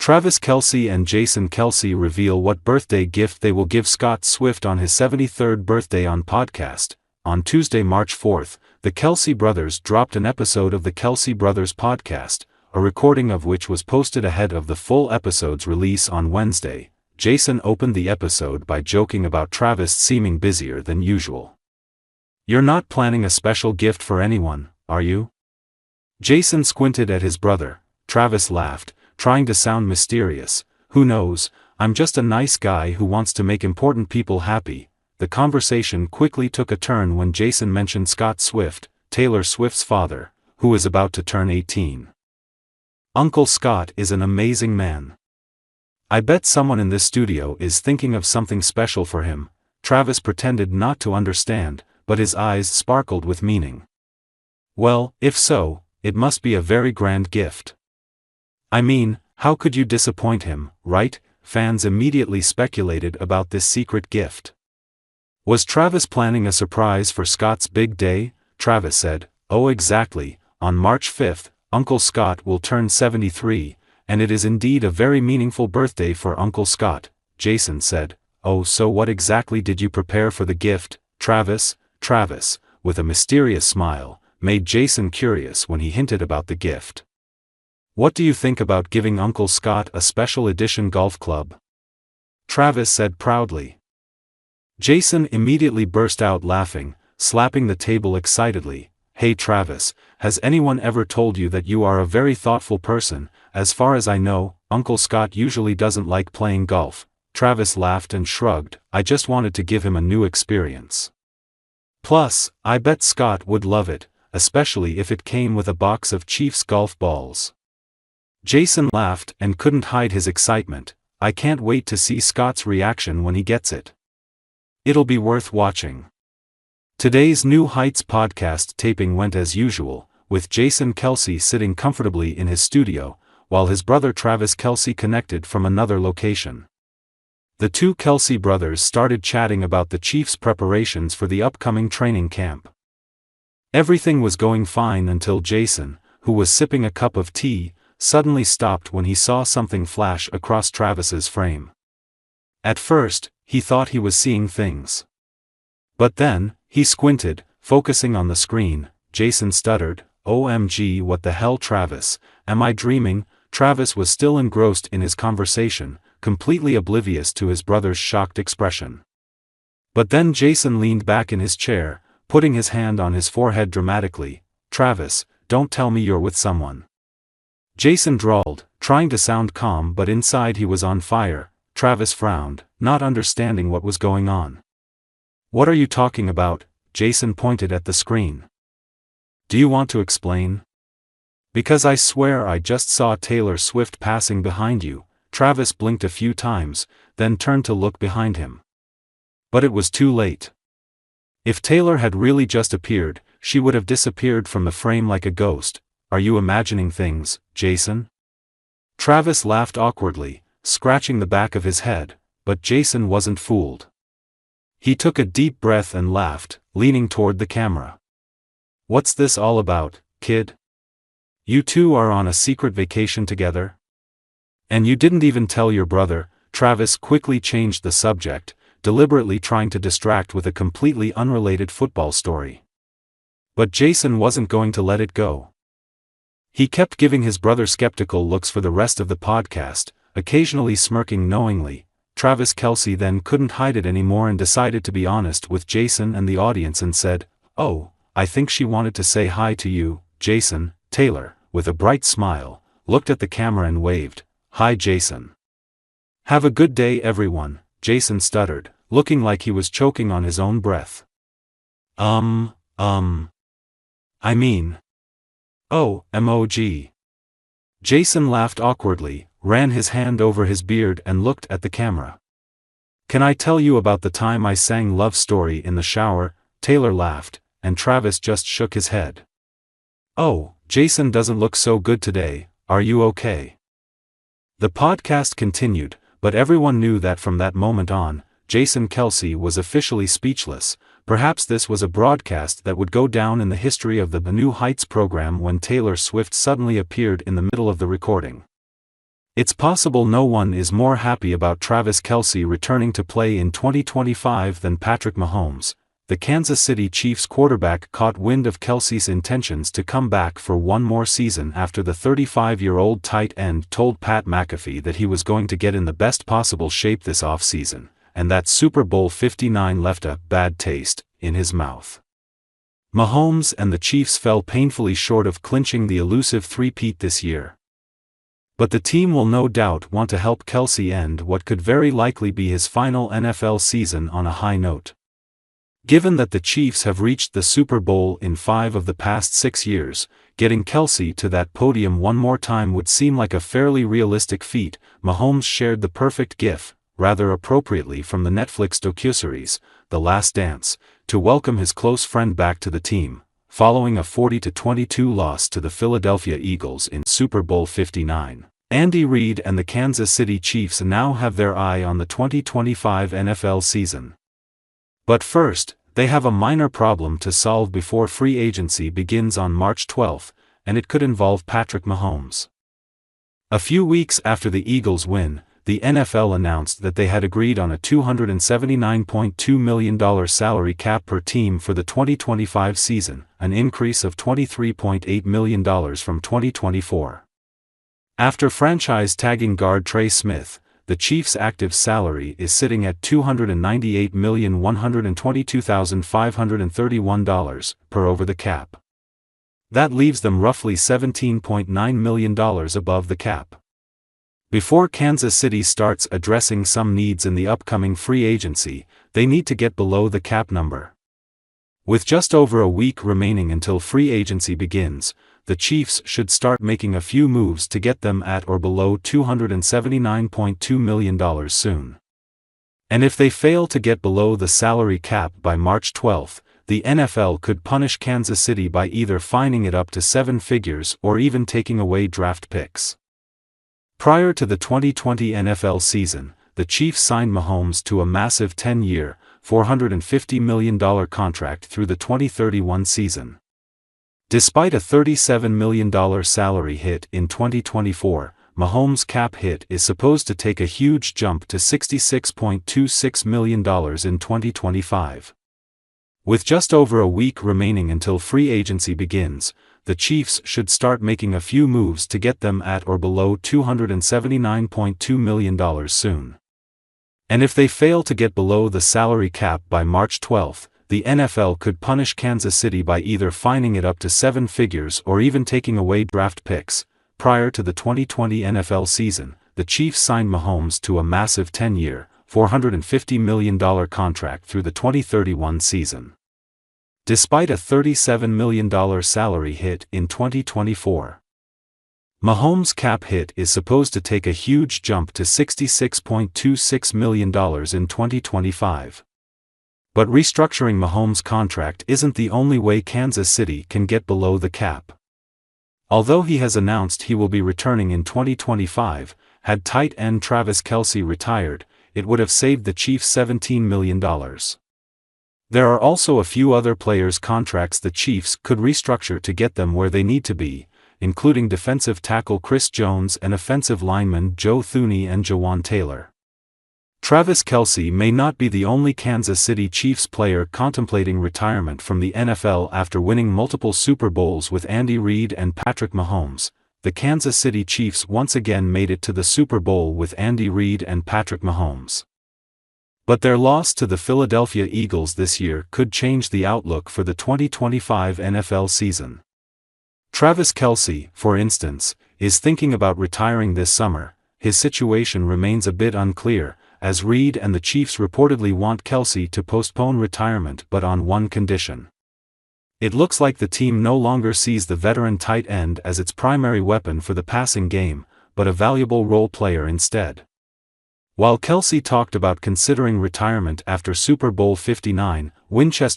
Travis Kelce and Jason Kelce reveal what birthday gift they will give Scott Swift on his 73rd birthday on podcast. On Tuesday, March 4th, the Kelce brothers dropped an episode of the Kelce Brothers podcast, a recording of which was posted ahead of the full episode's release on Wednesday. Jason opened the episode by joking about Travis seeming busier than usual. "You're not planning a special gift for anyone, are you?" Jason squinted at his brother. Travis laughed, trying to sound mysterious. "Who knows, I'm just a nice guy who wants to make important people happy." The conversation quickly took a turn when Jason mentioned Scott Swift, Taylor Swift's father, who is about to turn 18. "Uncle Scott is an amazing man. I bet someone in this studio is thinking of something special for him." Travis pretended not to understand, but his eyes sparkled with meaning. "Well, if so, it must be a very grand gift. I mean, how could you disappoint him, right?" Fans immediately speculated about this secret gift. Was Travis planning a surprise for Scott's big day? Travis said, "Oh, exactly, on March 5th, Uncle Scott will turn 73, and it is indeed a very meaningful birthday for Uncle Scott." Jason said, "Oh, so what exactly did you prepare for the gift, Travis?" Travis, with a mysterious smile, made Jason curious when he hinted about the gift. "What do you think about giving Uncle Scott a special edition golf club?" Travis said proudly. Jason immediately burst out laughing, slapping the table excitedly. "Hey Travis, has anyone ever told you that you are a very thoughtful person? As far as I know, Uncle Scott usually doesn't like playing golf." Travis laughed and shrugged. "I just wanted to give him a new experience. Plus, I bet Scott would love it, especially if it came with a box of Chiefs golf balls." Jason laughed and couldn't hide his excitement. "I can't wait to see Scott's reaction when he gets it. It'll be worth watching." Today's New Heights podcast taping went as usual, with Jason Kelce sitting comfortably in his studio, while his brother Travis Kelce connected from another location. The two Kelce brothers started chatting about the Chiefs' preparations for the upcoming training camp. Everything was going fine until Jason, who was sipping a cup of tea, suddenly stopped when he saw something flash across Travis's frame. At first, he thought he was seeing things. But then, he squinted, focusing on the screen. Jason stuttered, "OMG, what the hell, Travis? Am I dreaming?" Travis was still engrossed in his conversation, completely oblivious to his brother's shocked expression. But then Jason leaned back in his chair, putting his hand on his forehead dramatically. "Travis, don't tell me you're with someone." Jason drawled, trying to sound calm, but inside he was on fire. Travis frowned, not understanding what was going on. "What are you talking about?" Jason pointed at the screen. "Do you want to explain?" "Because I swear I just saw Taylor Swift passing behind you." Travis blinked a few times, then turned to look behind him. But it was too late. If Taylor had really just appeared, she would have disappeared from the frame like a ghost. "Are you imagining things, Jason?" Travis laughed awkwardly, scratching the back of his head, but Jason wasn't fooled. He took a deep breath and laughed, leaning toward the camera. "What's this all about, kid? You two are on a secret vacation together? And you didn't even tell your brother?" Travis quickly changed the subject, deliberately trying to distract with a completely unrelated football story. But Jason wasn't going to let it go. He kept giving his brother skeptical looks for the rest of the podcast, occasionally smirking knowingly. Travis Kelce then couldn't hide it anymore and decided to be honest with Jason and the audience and said, "Oh, I think she wanted to say hi to you, Jason." Taylor, with a bright smile, looked at the camera and waved, "Hi Jason. Have a good day everyone." Jason stuttered, looking like he was choking on his own breath. I mean. Oh, emoji." Jason laughed awkwardly, ran his hand over his beard and looked at the camera. "Can I tell you about the time I sang Love Story in the shower?" Taylor laughed, and Travis just shook his head. "Oh, Jason doesn't look so good today, are you okay?" The podcast continued, but everyone knew that from that moment on, Jason Kelce was officially speechless. Perhaps this was a broadcast that would go down in the history of the New Heights program when Taylor Swift suddenly appeared in the middle of the recording. It's possible no one is more happy about Travis Kelce returning to play in 2025 than Patrick Mahomes. The Kansas City Chiefs quarterback caught wind of Kelce's intentions to come back for one more season after the 35-year-old tight end told Pat McAfee that he was going to get in the best possible shape this offseason, and that Super Bowl 59 left a bad taste in his mouth. Mahomes and the Chiefs fell painfully short of clinching the elusive three-peat this year. But the team will no doubt want to help Kelce end what could very likely be his final NFL season on a high note. Given that the Chiefs have reached the Super Bowl in 5 of the past 6 years, getting Kelce to that podium one more time would seem like a fairly realistic feat. Mahomes shared the perfect gif, rather appropriately from the Netflix docuseries, The Last Dance, to welcome his close friend back to the team, following a 40-22 loss to the Philadelphia Eagles in Super Bowl 59. Andy Reid and the Kansas City Chiefs now have their eye on the 2025 NFL season. But first, they have a minor problem to solve before free agency begins on March 12, and it could involve Patrick Mahomes. A few weeks after the Eagles' win, the NFL announced that they had agreed on a $279.2 million salary cap per team for the 2025 season, an increase of $23.8 million from 2024. After franchise tagging guard Trey Smith, the Chiefs' active salary is sitting at $298,122,531 per over the cap. That leaves them roughly $17.9 million above the cap. Before Kansas City starts addressing some needs in the upcoming free agency, they need to get below the cap number. With just over a week remaining until free agency begins, the Chiefs should start making a few moves to get them at or below $279.2 million soon. And if they fail to get below the salary cap by March 12, the NFL could punish Kansas City by either fining it up to 7 figures or even taking away draft picks. Prior to the 2020 NFL season, the Chiefs signed Mahomes to a massive 10-year, $450 million contract through the 2031 season. Despite a $37 million salary hit in 2024, Mahomes' cap hit is supposed to take a huge jump to $66.26 million in 2025. With just over a week remaining until free agency begins, the Chiefs should start making a few moves to get them at or below $279.2 million soon. And if they fail to get below the salary cap by March 12, the NFL could punish Kansas City by either fining it up to 7 figures or even taking away draft picks. Prior to the 2020 NFL season, the Chiefs signed Mahomes to a massive 10-year, $450 million contract through the 2031 season. Despite a $37 million salary hit in 2024, Mahomes' cap hit is supposed to take a huge jump to $66.26 million in 2025. But restructuring Mahomes' contract isn't the only way Kansas City can get below the cap. Although he has announced he will be returning in 2025, had tight end Travis Kelce retired, it would have saved the Chiefs $17 million. There are also a few other players' contracts the Chiefs could restructure to get them where they need to be, including defensive tackle Chris Jones and offensive linemen Joe Thuney and Jawan Taylor. Travis Kelce may not be the only Kansas City Chiefs player contemplating retirement from the NFL after winning multiple Super Bowls with Andy Reid and Patrick Mahomes. The Kansas City Chiefs once again made it to the Super Bowl with Andy Reid and Patrick Mahomes. But their loss to the Philadelphia Eagles this year could change the outlook for the 2025 NFL season. Travis Kelce, for instance, is thinking about retiring this summer. His situation remains a bit unclear, as Reid and the Chiefs reportedly want Kelce to postpone retirement but on one condition. It looks like the team no longer sees the veteran tight end as its primary weapon for the passing game, but a valuable role player instead. While Kelce talked about considering retirement after Super Bowl 59, Winchester